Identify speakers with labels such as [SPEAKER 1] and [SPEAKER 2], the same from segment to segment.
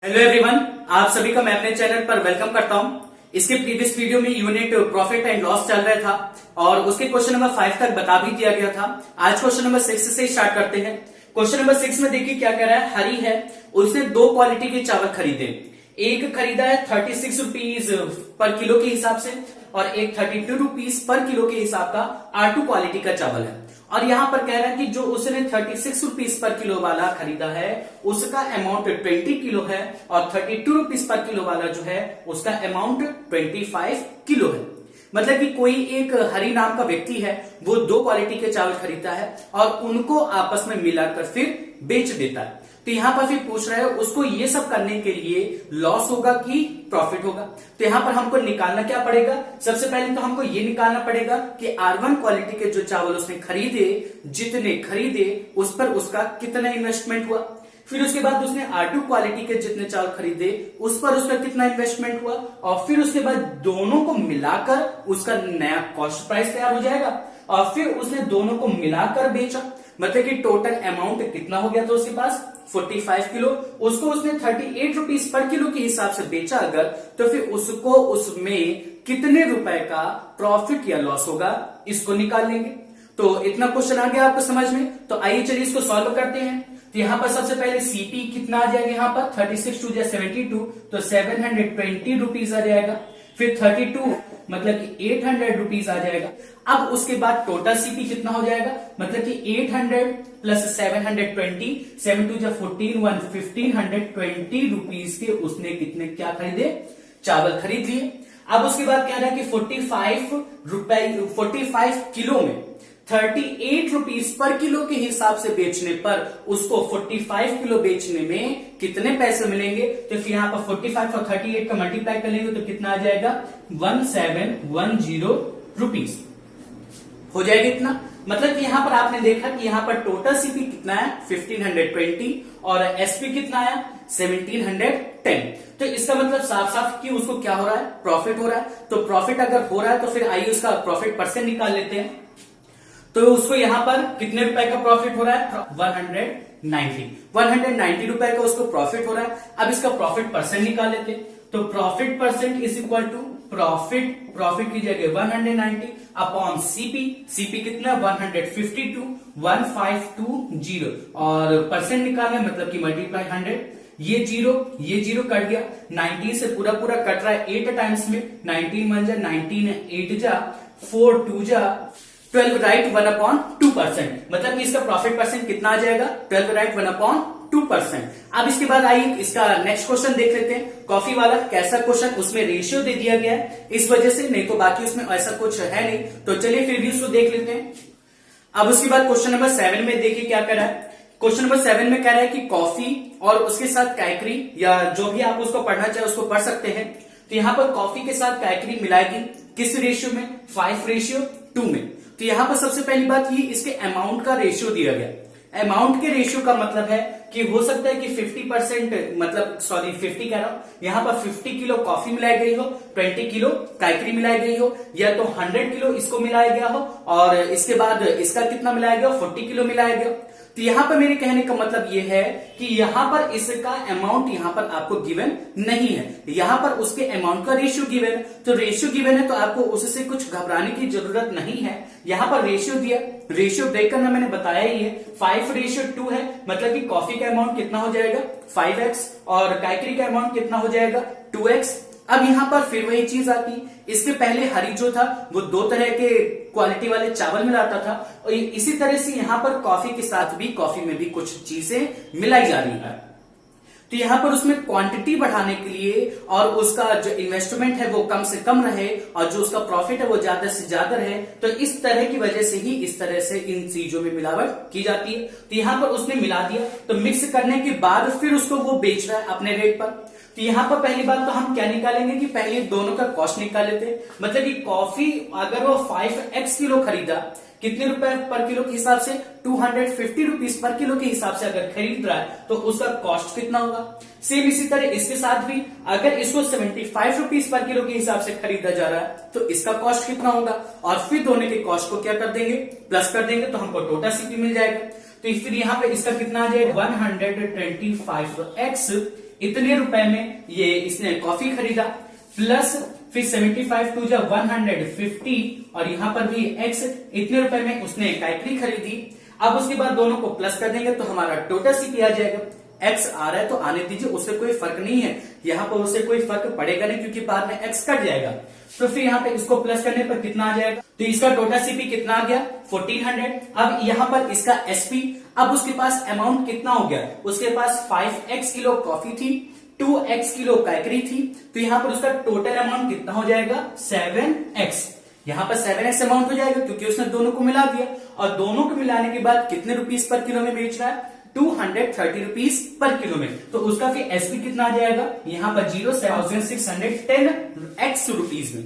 [SPEAKER 1] Hello everyone, आप सभी का मैं अपने चैनल पर वेलकम करता हूं। इसके प्रीवियस वीडियो में यूनिट प्रॉफिट एंड लॉस चल रहा था और उसके क्वेश्चन नंबर 5 तक बता भी दिया गया था। आज क्वेश्चन नंबर 6 से स्टार्ट करते हैं। क्वेश्चन नंबर 6 में देखिए क्या कह रहा है। हरी है, उसने दो क्वालिटी के चावल खरीदे। एक खरीदा है 36 रुपीज पर किलो के हिसाब से और एक 32 रुपीज पर किलो के हिसाब का R2 क्वालिटी का चावल है। और यहां पर कह रहा है कि जो उसने 36 रुपीज पर किलो वाला खरीदा है उसका अमाउंट 20 किलो है और 32 रुपीज पर किलो वाला जो है उसका अमाउंट 25 किलो है। मतलब कि कोई एक हरि नाम का व्यक्ति है, वो दो क्वालिटी के चावल खरीदता है और उनको आपस में मिलाकर फिर बेच देता है। तो यहां पर फिर पूछ रहा है उसको ये सब करने के लिए लॉस होगा कि प्रॉफिट होगा। तो यहां पर हमको निकालना क्या पड़ेगा। सबसे पहले तो हमको ये निकालना पड़ेगा कि R1 क्वालिटी के जो चावल उसने खरीदे, जितने खरीदे उस पर उसका कितना इन्वेस्टमेंट हुआ। फिर उसके बाद उसने R2 क्वालिटी के जितने चावल खरीदे उस पर उसका कितना इन्वेस्टमेंट हुआ और फिर उसके बाद दोनों को मिलाकर उसका नया कॉस्ट प्राइस तैयार हो जाएगा और फिर उसने दोनों को मिलाकर बेचा। मतलब कि टोटल अमाउंट कितना हो गया था उसके पास 45 किलो। उसको उसने 38 रुपीज पर किलो के हिसाब से बेचा अगर, तो फिर उसको उसमें कितने रुपए का प्रॉफिट या लॉस होगा इसको निकाल लेंगे। तो इतना क्वेश्चन आ गया आपको समझ में। तो आइए चलिए इसको सॉल्व करते हैं। तो यहां पर सबसे पहले सीपी कितना आ जाएगा, यहां पर 36 टू 72 तो 720 रुपीज आ जाएगा। फिर 32 मतलब कि 800 रुपीज आ जाएगा। अब उसके बाद टोटल सीपी कितना हो जाएगा, मतलब कि 800 प्लस 720 7 टू 14 1520 रुपीज के उसने कितने क्या खरीदे, चावल खरीद लिए। अब उसके बाद क्या रहा कि 45 किलो में 38 रुपीज पर किलो के हिसाब से बेचने पर उसको 45 किलो बेचने में कितने पैसे मिलेंगे। तो फिर यहां पर 45 और 38 का मल्टीप्लाई कर लेंगे तो कितना आ जाएगा 1710 रुपीज हो जाएगा इतना। मतलब कि यहां पर आपने देखा कि यहां पर टोटल सीपी कितना है 1520 और एसपी कितना आया 1710। तो इसका मतलब साफ साफ कि उसको क्या हो रहा है, प्रॉफिट हो रहा है। तो प्रॉफिट अगर हो रहा है तो फिर आइए उसका प्रॉफिट परसेंट निकाल लेते हैं। तो उसको यहां पर कितने रुपए का प्रॉफिट हो रहा है 190 रुपए का उसको प्रॉफिट हो रहा है। अब इसका प्रॉफिट परसेंट निकाल लेते हैं। तो profit percent is equal to profit की जगह 190 अपॉन सीपी कितना 152 और परसेंट निकालना मतलब कि मल्टीप्लाई 100। ये जीरो कट गया। 19 से पूरा कट रहा है 8 टाइम्स में। 19 1 जा 19 8 जा 4 2 जा 12 राइट 1/2%। मतलब कि इसका प्रॉफिट परसेंट कितना आ जाएगा 12 राइट 1/2%। अब इसके बाद आइए इसका नेक्स्ट क्वेश्चन देख लेते हैं। कॉफी वाला कैसा क्वेश्चन, उसमें रेशियो दे दिया गया है इस वजह से, नहीं तो बाकी उसमें ऐसा कुछ है नहीं। तो चलिए फिर भी उसको देख लेते हैं। अब उसके बाद क्वेश्चन नंबर 7 में देखिए क्या कर रहा है। क्वेश्चन नंबर 7 में कह रहा है कि कॉफी और उसके साथ कैकरी या जो भी आप उसको पढ़ना चाहे उसको पढ़ सकते हैं। तो यहां पर कॉफी के साथ कैकरी मिलाएगी किस रेशियो में 5:2 में। तो यहां पर सबसे पहली बात ये इसके अमाउंट का रेशियो दिया गया। अमाउंट के रेशियो का मतलब है कि हो सकता है कि 50% मतलब 50 कह रहा हूं, यहां पर 50 किलो कॉफी मिलाई गई हो, 20 किलो कैकरी मिलाई गई हो, या तो 100 किलो इसको मिलाया गया हो और इसके बाद इसका कितना मिलाया गया 40 किलो मिलाया गया। तो यहां पर मेरे कहने का मतलब यह है कि यहां पर इसका अमाउंट यहां पर आपको गिवन नहीं है, यहां पर उसके अमाउंट का रेशियो गिवन है। तो रेशियो गिवन है तो आपको उससे कुछ घबराने की जरूरत नहीं है। यहां पर रेशियो दिया, रेशियो ब्रेक करना मैंने बताया ही है। 5:2 है मतलब कि कॉफी का अमाउंट कितना हो जाएगा 5x और कैकरी का अमाउंट कितना हो जाएगा 2x। अब यहां पर फिर वही चीज आती, इसके पहले हरी जो था वो दो तरह के क्वालिटी वाले चावल मिलाता था और इसी तरह से यहां पर कॉफी के साथ भी कॉफी में भी कुछ चीजें मिलाई जा रही है। तो यहां पर उसमें क्वांटिटी बढ़ाने के लिए और उसका जो इन्वेस्टमेंट है वो कम से कम रहे और जो उसका प्रॉफिट है वो ज्यादा से ज्यादा रहे, तो इस तरह की वजह से ही इस तरह से इन चीजों में मिलावट की जाती है। तो यहां पर उसने मिला दिया, तो मिक्स करने के बाद फिर उसको वो बेच रहा है अपने रेट पर। तो यहां पर पहली बात तो हम क्या निकालेंगे कि पहले दोनों का कॉस्ट निकाल लेते हैं। मतलब कि कॉफी अगर वो 5x किलो खरीदा, कितने रुपए पर किलो के हिसाब से 250 रुपीज पर किलो के हिसाब से अगर खरीद रहा है तो उसका कॉस्ट कितना होगा। सेम इसी तरह इसके साथ भी अगर इसको 75 रुपीज पर किलो के हिसाब से खरीदा जा रहा है तो इसका कॉस्ट कितना होगा और फिर दोनों के कॉस्ट को क्या कर देंगे प्लस कर देंगे तो हमको टोटल सीपी मिल जाएगा। तो फिर यहाँ पे इसका कितना आ जाएगा 125 x इतने रुपए में ये इसने कॉफी खरीदा, प्लस फिर 75 टू जा 150 और यहाँ पर भी x इतने रुपए में उसने कैकरी खरीदी। अब उसके बाद दोनों को प्लस कर देंगे तो हमारा टोटल सीपी आ जाएगा। x आ रहा है तो आने दीजिए, उससे कोई फर्क नहीं है, यहाँ पर उससे कोई फर्क पड़ेगा नहीं क्योंकि बाद में x कट जाएगा। तो फिर यहाँ पे इसको प्लस करने पर कितना आ जाएगा, तो इसका टोटल सीपी कितना आ गया 1400। अब यहाँ पर इसका एसपी, अब उसके पास अमाउंट कितना हो गया, उसके पास 5x किलो कॉफी थी, 2x किलो कैकरी थी, तो यहाँ पर उसका टोटल अमाउंट कितना हो जाएगा 7x। यहाँ पर 7x अमाउंट हो जाएगा क्योंकि उसने दोनों को मिला दिया, और दोनों को मिलाने के बाद कितने रुपीस पर किलो में बेच रहा है 230 रुपीस पर किलो में। तो उसका फिर एसपी कितना आ जाएगा, यहाँ पर 0,610 रुपीस में।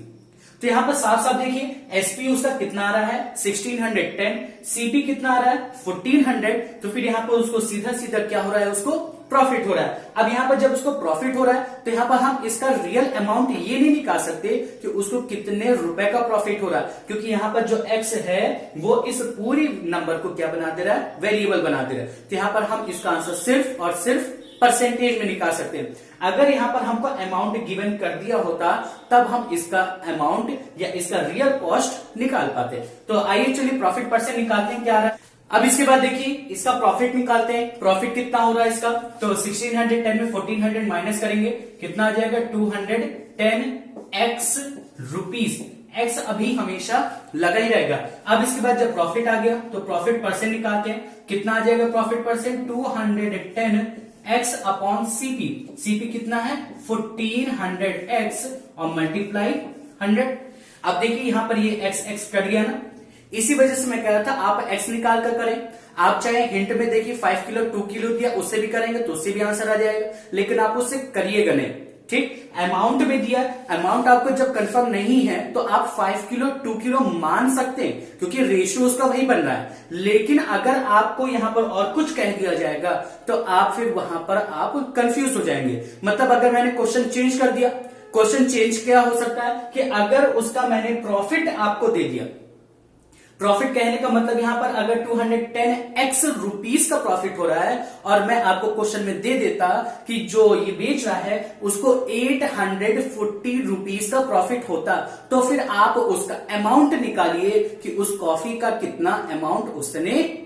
[SPEAKER 1] तो यहाँ पर साफ साफ देखिए एसपी उसका कितना आ रहा है 1610, सीपी कितना आ रहा है 1400। तो फिर यहाँ पर उसको सीधा सीधा क्या हो रहा है, उसको प्रॉफिट हो रहा है। अब यहाँ पर जब उसको प्रॉफिट हो रहा है तो यहाँ पर हम इसका रियल अमाउंट ये नहीं निकाल सकते कि उसको कितने रुपए का प्रॉफिट हो रहा है, क्योंकि यहाँ पर जो एक्स है वो इस पूरी नंबर को क्या बना दे रहा है, वेरिएबल बना दे रहा है। तो यहाँ पर हम इसका आंसर सिर्फ और सिर्फ परसेंटेज में निकाल सकते हैं। अगर यहाँ पर हमको अमाउंट गिवन कर दिया होता तब हम इसका अमाउंट या इसका रियल कॉस्ट निकाल पाते। तो आइए चलिए प्रॉफिट परसेंट निकालते हैं क्या आ रहा है। अब इसके बाद देखिए इसका प्रॉफिट निकालते हैं। प्रॉफिट कितना हो रहा है इसका, तो 1610 में 1400 माइनस करेंगे, कितना आ जाएगा 210x रुपीस। एक्स अभी हमेशा लगा ही रहेगा। अब इसके बाद जब प्रॉफिट आ गया तो प्रॉफिट परसेंट निकालते हैं, कितना आ जाएगा profit percent 210x upon CP. CP कितना है 1400x और मल्टीप्लाई 100। अब देखिए यहां पर ये x कट गया ना, इसी वजह से मैं कह रहा था आप x निकाल कर करें। आप चाहे हिंट में देखिए 5 किलो 2 किलो दिया उससे भी करेंगे तो उससे भी आंसर आ जाएगा, लेकिन आप उससे करिएगा नहीं, ठीक। अमाउंट में दिया, अमाउंट आपको जब कंफर्म नहीं है तो आप 5 किलो 2 किलो मान सकते हैं क्योंकि रेशियो उसका वही बन रहा है। लेकिन अगर आपको यहां पर और कुछ कह दिया जाएगा तो आप फिर वहां पर आप कंफ्यूज हो जाएंगे। मतलब अगर मैंने क्वेश्चन चेंज कर दिया, क्वेश्चन चेंज क्या हो सकता है कि अगर उसका मैंने प्रॉफिट आपको दे दिया, प्रॉफिट कहने का मतलब यहां पर अगर 210x रुपीस का प्रॉफिट हो रहा है और मैं आपको क्वेश्चन में दे देता कि जो ये बेच रहा है उसको 840 रुपीस का प्रॉफिट होता, तो फिर आप उसका अमाउंट निकालिए कि उस कॉफी का कितना अमाउंट उसने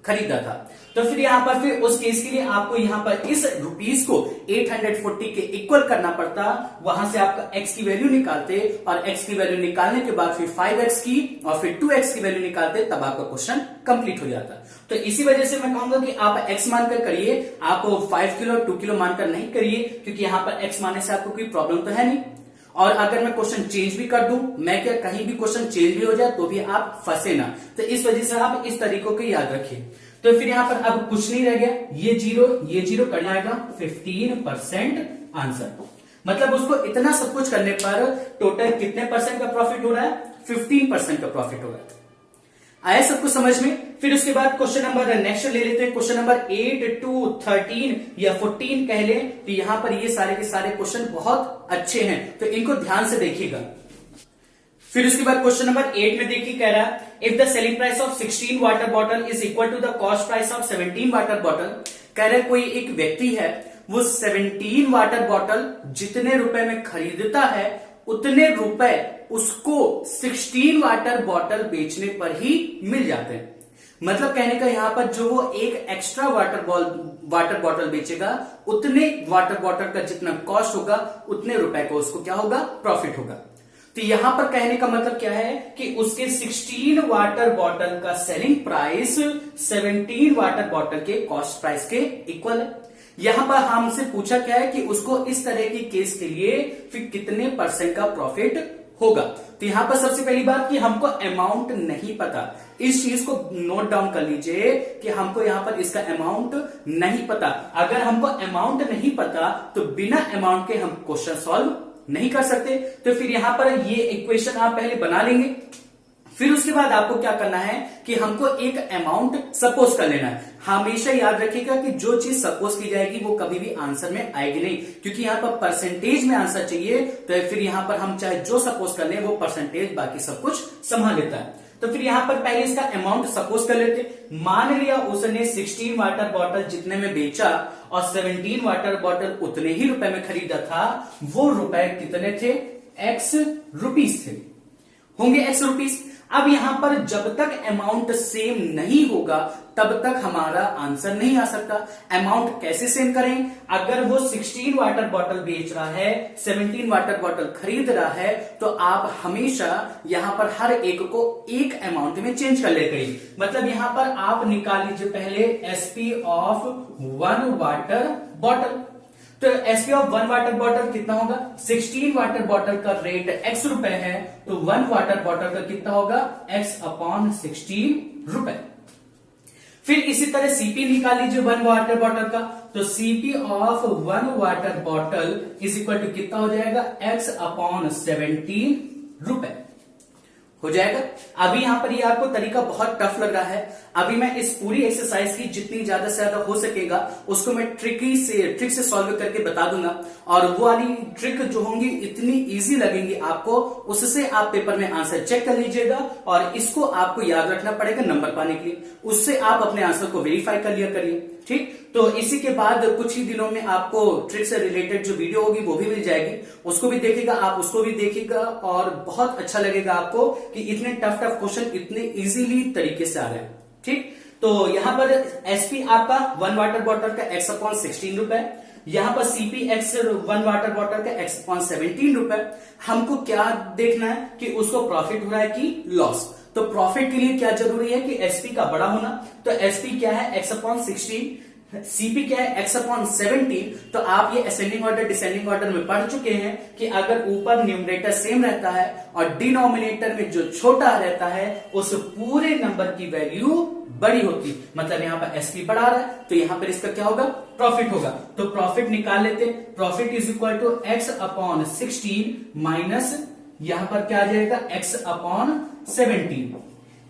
[SPEAKER 1] खरीदा था। तो फिर यहां पर फिर उस केस के लिए आपको यहां पर इस रुपीस को 840 के इक्वल करना पड़ता, वहां से आपका x की वैल्यू निकालते और x की वैल्यू निकालने के बाद फिर 5x की और फिर 2x की वैल्यू निकालते, तब आपका क्वेश्चन कंप्लीट हो जाता। तो इसी वजह से मैं कहूंगा कि आप x मानकर करिए, आप 5 किलो 2 किलो मानकर नहीं करिए, क्योंकि यहां पर x मानने से आपको कोई प्रॉब्लम तो है नहीं। और अगर मैं क्वेश्चन चेंज भी कर दूं, मैं क्या कहीं भी क्वेश्चन चेंज भी हो जाए तो भी आप फंसे ना, तो इस वजह से आप इस तरीकों को याद रखिए। तो फिर यहां पर अब कुछ नहीं रह गया, ये जीरो कट जाएगा 15% आंसर। मतलब उसको इतना सब कुछ करने पर टोटल कितने परसेंट का प्रॉफिट हो रहा है, 15% का प्रॉफिट हो रहा है। आया सबको समझ में। फिर उसके बाद क्वेश्चन नंबर नेक्स्ट ले लेते हैं, क्वेश्चन नंबर 8 to 13 या 14 कह ले, तो यहां पर ये सारे के सारे क्वेश्चन बहुत अच्छे हैं, तो इनको ध्यान से देखिएगा। फिर उसके बाद क्वेश्चन नंबर 8 में देखिए कह रहा है if the selling price of 16 water bottle is equal to the cost price of 17 water bottle. कह रहा है कोई एक व्यक्ति है, वो 17 वाटर बॉटल जितने रुपए में खरीदता है उतने रुपए उसको 16 वाटर बॉटल बेचने पर ही मिल जाते हैं। मतलब कहने का यहां पर जो वो एक एक्स्ट्रा वाटर बॉटल बेचेगा, उतने वाटर बॉटल का जितना कॉस्ट होगा उतने रुपए को उसको क्या होगा, प्रॉफिट होगा। तो यहां पर कहने का मतलब क्या है कि उसके 16 वाटर बॉटल का सेलिंग प्राइस 17 वाटर बॉटल के कॉस्ट प्राइस के इक्वल है। यहां पर हमसे पूछा क्या है कि उसको इस तरह की केस के लिए फिर कितने परसेंट का प्रॉफिट होगा। तो यहां पर सबसे पहली बात कि हमको अमाउंट नहीं पता, इस चीज को नोट डाउन कर लीजिए कि हमको यहां पर इसका अमाउंट नहीं पता। अगर हमको अमाउंट नहीं पता तो बिना अमाउंट के हम क्वेश्चन सॉल्व नहीं कर सकते। तो फिर यहां पर ये इक्वेशन आप पहले बना लेंगे, फिर उसके बाद आपको क्या करना है कि हमको एक अमाउंट सपोज कर लेना है। हमेशा याद रखिएगा कि जो चीज सपोज की जाएगी वो कभी भी आंसर में आएगी नहीं, क्योंकि यहां पर परसेंटेज में आंसर चाहिए, तो फिर यहां पर हम चाहे जो सपोज कर लें वो परसेंटेज बाकी सब कुछ संभाल लेता है। तो फिर यहां पर पहले इसका अमाउंट सपोज कर लेते। मान लिया उसने 16 वाटर बॉटल जितने में बेचा और 17 वाटर बॉटल उतने ही रुपए में खरीदा था। वो रुपए कितने थे? x रुपीस थे, होंगे x रुपीस। अब यहां पर जब तक अमाउंट सेम नहीं होगा तब तक हमारा आंसर नहीं आ सकता। अमाउंट कैसे सेम करें? अगर वो 16 वाटर बॉटल बेच रहा है, 17 वाटर बॉटल खरीद रहा है, तो आप हमेशा यहां पर हर एक को एक अमाउंट में चेंज कर ले करिए। मतलब यहां पर आप निकाल लीजिए पहले एसपी ऑफ 1 वाटर बॉटल। तो एसपी ऑफ 1 वाटर बॉटल कितना होगा? 16 वाटर बॉटल का रेट x रुपए है, तो 1 वाटर बॉटल का कितना होगा? x अपॉन 16 रुपए। फिर इसी तरह सीपी निकाल लीजिए 1 वाटर बॉटल का, तो CP of 1 water bottle is equal to कितना हो जाएगा? x अपॉन 17 रुपए हो जाएगा। अभी यहां पर ये आपको तरीका बहुत टफ लग रहा है। अभी मैं इस पूरी एक्सरसाइज की जितनी ज्यादा से ज्यादा हो सकेगा उसको मैं ट्रिक से सॉल्व करके बता दूंगा, और वो वाली ट्रिक जो होंगी इतनी इजी लगेंगी आपको, उससे आप पेपर में आंसर चेक कर लीजिएगा और इसको आपको याद रखना पड़ेगा नंबर पाने के लिए। उससे आप अपने आंसर को वेरीफाई कर लिया करिए, ठीक। तो इसी के बाद कुछ ही दिनों में आपको ट्रिक से रिलेटेड जो वीडियो होगी वो भी मिल जाएगी, उसको भी देखिएगा, आप उसको भी देखिएगा और बहुत अच्छा लगेगा आपको कि इतने टफ क्वेश्चन इतने इजीली तरीके से आ रहे हैं, ठीक। तो यहां पर एसपी आपका 1 वाटर बॉटल का x अपॉन 16 रुपए, यहां पर सीपी एक्स 1 वाटर बॉटल का x अपॉन 17 रुपए। हमको क्या देखना है कि उसको प्रॉफिट हो रहा है कि लॉस। तो प्रॉफिट के लिए क्या जरूरी है कि एसपी का बड़ा होना, तो एसपी क्या है? x अपॉन 16, सीपी क्या है? x upon 17। तो आप ये असेंडिंग ऑर्डर डिसेंडिंग ऑर्डर में पढ़ चुके हैं कि अगर ऊपर न्यूमरेटर सेम रहता है और डिनोमिनेटर में जो छोटा रहता है उस पूरे नंबर की वैल्यू बड़ी होती, मतलब यहां पर एसपी बढ़ा रहा है तो यहां पर इसका क्या होगा? प्रॉफिट होगा। तो प्रॉफिट निकाल लेते। Profit is equal to x upon 16 minus यहां पर क्या आ जाएगा? x upon 17।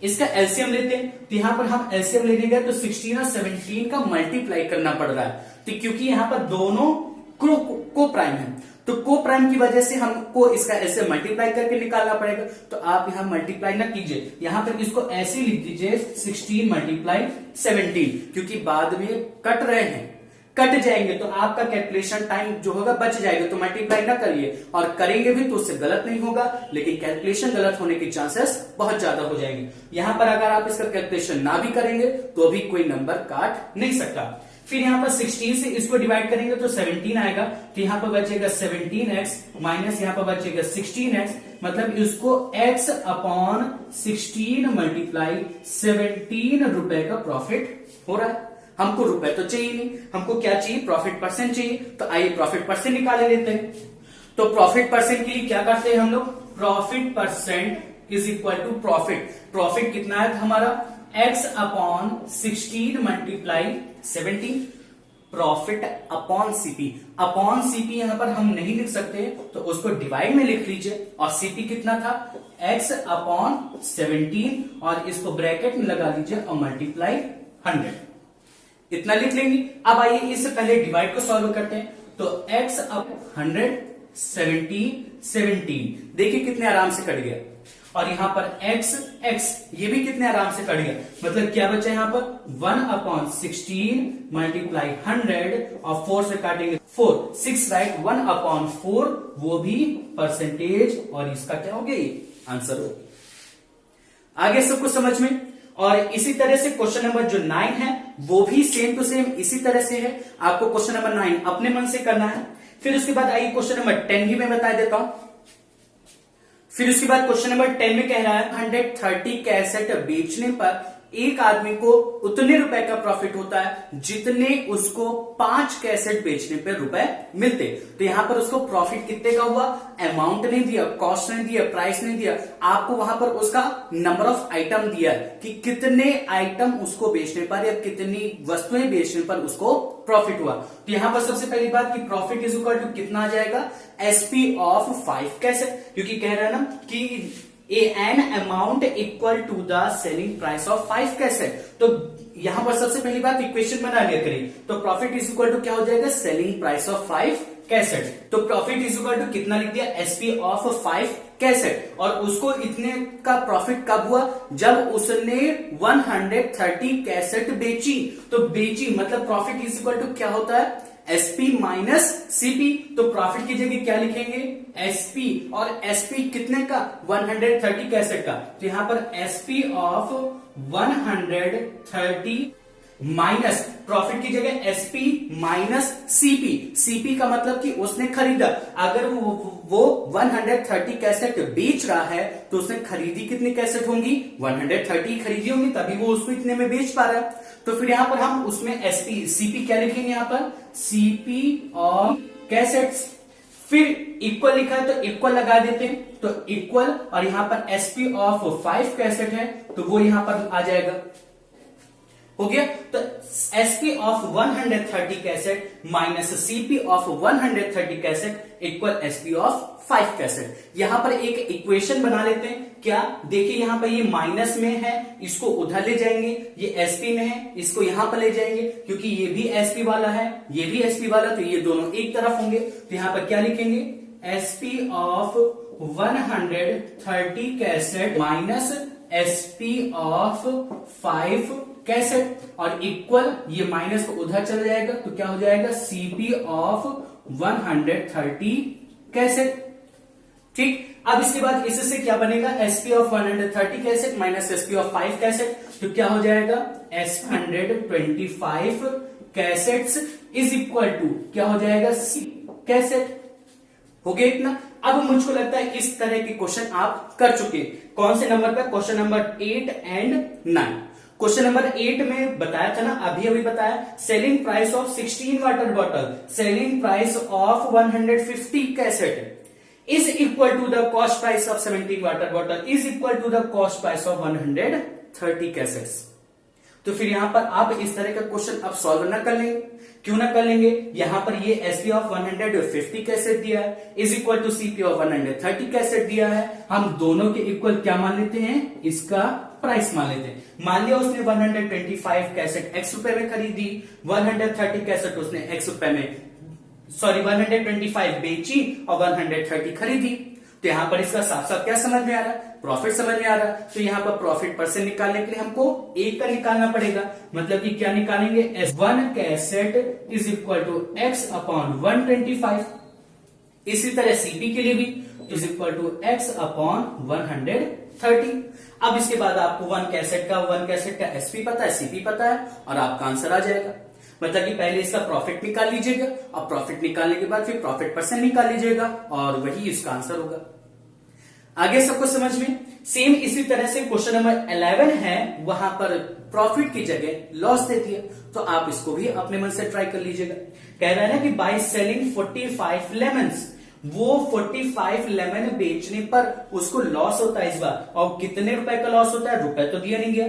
[SPEAKER 1] इसका एलसीएम लेते हैं, तो यहां पर हम एलसीएम लेने गए तो 16 और 17 का मल्टीप्लाई करना पड़ रहा है, तो क्योंकि यहां पर दोनों को प्राइम है, तो को प्राइम की वजह से हमको इसका ऐसे मल्टीप्लाई करके निकालना पड़ेगा। तो आप यहां मल्टीप्लाई ना कीजिए, यहां पर इसको ऐसे लिख दीजिए 16 मल्टीप्लाई 17, क्योंकि बाद में कट रहे हैं, कट जाएंगे तो आपका कैलकुलेशन टाइम जो होगा बच जाएगा। तो मल्टीप्लाई ना करिए, और करेंगे भी तो उससे गलत नहीं होगा, लेकिन कैलकुलेशन गलत होने के चांसेस बहुत ज्यादा हो जाएंगे। यहां पर अगर आप इसका कैलकुलेशन ना भी करेंगे तो भी कोई नंबर काट नहीं सकता। फिर यहां पर 16 से इसको डिवाइड करेंगे तो 17 आएगा, तो यहां पर बचेगा 17x माइनस यहां पर बचेगा 16x, मतलब इसको x अपॉन 16 मल्टीप्लाई 17 रुपए का प्रॉफिट हो रहा है। हमको रुपए तो चाहिए नहीं, हमको क्या चाहिए? प्रॉफिट परसेंट चाहिए। तो आइए प्रॉफिट परसेंट निकाले लेते हैं। तो प्रॉफिट परसेंट के लिए क्या करते हैं हम लोग? Profit percent is equal to profit कितना है हमारा? x upon 16 multiply 17। Profit upon CP यहां पर हम नहीं लिख सकते, तो उसको डिवाइड में लिख लीजिए। और सीपी कितना था? x अपॉन 17, और इसको ब्रैकेट में लगा लीजिए और मल्टीप्लाई 100, इतना लिख लेंगे। अब आइए इससे पहले डिवाइड को सॉल्व करते हैं। तो x अप 100 17 देखिए कितने आराम से कट गया, और यहां पर x ये भी कितने आराम से कट गया। मतलब क्या बचा यहां पर? 1 अपॉन 16 मल्टीप्लाई 100, और 4 से काटेंगे 4 6 राइट, 1 अपॉन 4 वो भी परसेंटेज, और इसका क्या हो गया? आंसर हो गया। आगे सबको समझ में। और इसी तरह से क्वेश्चन नंबर जो 9 है वो भी सेम टू सेम इसी तरह से है। आपको क्वेश्चन नंबर 9 अपने मन से करना है। फिर उसके बाद आइए क्वेश्चन नंबर 10 भी मैं बता देता हूं। फिर उसके बाद क्वेश्चन नंबर 10 में कह रहा है 130 कैसेट बेचने पर एक आदमी को उतने रुपए का प्रॉफिट होता है जितने उसको 5 कैसेट बेचने पर रुपए मिलते। तो यहां पर उसको प्रॉफिट कितने का हुआ? अमाउंट नहीं दिया, कॉस्ट नहीं दिया, प्राइस नहीं दिया, आपको वहां पर उसका नंबर ऑफ आइटम दिया कि कितने आइटम उसको बेचने पर या कितनी वस्तुएं बेचने पर उसको प्रॉफिट हुआ। तो यहां पर सबसे पहली बात कि प्रॉफिट इज इक्वल टू कितना आ जाएगा? एसपी ऑफ 5 कैसेट, क्योंकि कह रहा है ना कि an amount equal to the selling price of 5 cassette. तो यहां पर सबसे पहली बात इक्वेशन बना लिया करिए। तो प्रॉफिट इज इक्वल टू क्या हो जाएगा? Selling price of 5 cassette. तो प्रॉफिट इज इक्वल टू कितना लिख दिया? एसपी ऑफ 5 कैसेट, और उसको इतने का प्रॉफिट कब हुआ, जब उसने 130 कैसेट बेची। तो बेची मतलब प्रॉफिट इज इक्वल टू क्या होता है, एसपी माइनस सीपी। तो प्रॉफिट की जगह क्या लिखेंगे, एसपी, और एसपी कितने का, 130 कैसेट का। तो यहां पर एसपी ऑफ 130 माइनस प्रॉफिट की जगह एसपी माइनस सीपी। सीपी का मतलब कि उसने खरीदा, अगर वो 130 कैसेट बेच रहा है तो उसने खरीदी कितनी कैसेट होंगी, 130 खरीदी होंगी, तभी वो उसको इतने में बेच पा रहा है। तो फिर यहां पर हम उसमें एसपी सीपी क्या लिखेंगे, यहां पर सीपी ऑफ कैसेट्स, फिर इक्वल लिखा है तो इक्वल लगा देते हैं, तो इक्वल, और यहां पर एसपी ऑफ 5 कैसेट है तो वो यहां पर आ जाएगा, हो गया। तो SP of 130 cassette minus CP of 130 cassette equal SP of 5 cassette. यहां पर एक इक्वेशन बना लेते हैं, क्या, देखिए यहां पर ये माइनस में है, इसको उधर ले जाएंगे, ये एसपी में है, इसको यहां पर ले जाएंगे, क्योंकि ये भी एसपी वाला है, ये भी एसपी वाला, तो ये दोनों एक तरफ होंगे। तो यहां पर क्या लिखेंगे, SP of 130 cassette minus SP of 5 cassette, और इक्वल, ये माइनस को उधर चला जाएगा तो क्या हो जाएगा, सीपी ऑफ 130 कैसेट। ठीक, अब इसके बाद इससे क्या बनेगा, SP of 130 cassette minus SP of 5 cassette, तो क्या हो जाएगा, S 125 cassettes is equal to क्या हो जाएगा, सी कैसेट। हो गया इतना। अब मुझको लगता है इस तरह के क्वेश्चन आप कर चुके, कौन से नंबर पे, question number 8 and 9। Question number 8 में बताया था ना, अभी बताया, selling price of 16 water bottle, selling price of 150 cassette is equal to the cost price of 17 water bottle is equal to the cost price of 130 cassettes. तो फिर यहां पर आप इस तरह का क्वेश्चन अब सॉल्व ना कर लेंगे, क्यों ना कर लेंगे, यहां पर ये एसपी ऑफ 150 कैसेट दिया है is equal to CP of 130 cassette दिया है, हम दोनों के इक्वल क्या मान लेते हैं, इसका प्राइस मान लेते हैं। मान लिया उसने 125 कैसेट x रुपए में खरीदी, 130 कैसेट उसने x रुपए में, सॉरी 125 बेची और 130 खरीदी। तो यहां पर इसका साफ साफ क्या समझ में आ रहा है, प्रॉफिट समझ में आ रहा है। तो यहां पर प्रॉफिट परसेंट निकालने के लिए हमको एक का निकालना पड़ेगा, मतलब कि क्या निकालेंगे, S1 cassette is equal to x upon 125। इसी तरह सीपी के लिए भी is equal to x upon 130। अब इसके बाद आपको 1 कैसेट का एसपी पता है, सीपी पता है, और आपका आंसर आ जाएगा। मतलब कि पहले इसका प्रॉफिट निकाल लीजिएगा, और प्रॉफिट निकालने के बाद फिर प्रॉफिट परसेंट निकाल लीजिएगा, और वही इसका आंसर होगा। आगे सबको समझ में। सेम इसी तरह से क्वेश्चन नंबर 11 है, वहां पर प्रॉफिट की जगह लॉस दे दिया, तो आप इसको भी अपने मन से ट्राई कर लीजिएगा। कह रहा है ना कि बाय सेलिंग 45 लेमन्स, वो 45 लेमन बेचने पर उसको लॉस होता है इस बार, और कितने रुपए का लॉस होता है, रुपए तो दिया नहीं गया।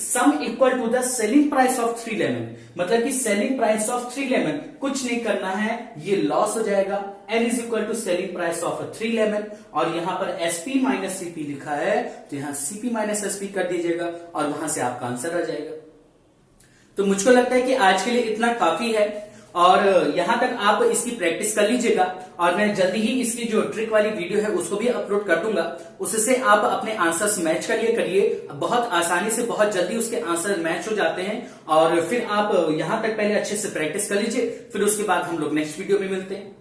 [SPEAKER 1] Sum equal to the selling price of 3 lemon, मतलब कि सेलिंग प्राइस ऑफ 3 लेमन, कुछ नहीं करना है, ये लॉस हो जाएगा। N is equal to selling price of 3 lemon, और यहां पर एसपी माइनस सीपी लिखा है, तो यहां सीपी माइनस एसपी कर दीजिएगा, और वहां से आपका आंसर आ जाएगा। तो मुझको लगता है कि आज के लिए इतना काफी है, और यहां तक आप इसकी प्रैक्टिस कर लीजिएगा, और मैं जल्दी ही इसकी जो ट्रिक वाली वीडियो है उसको भी अपलोड कर दूंगा, उससे आप अपने आंसर्स मैच करिए, बहुत आसानी से बहुत जल्दी उसके आंसर मैच हो जाते हैं। और फिर आप यहां तक पहले अच्छे से प्रैक्टिस कर लीजिए, फिर उसके बाद हम लोग नेक्स्ट वीडियो में मिलते हैं।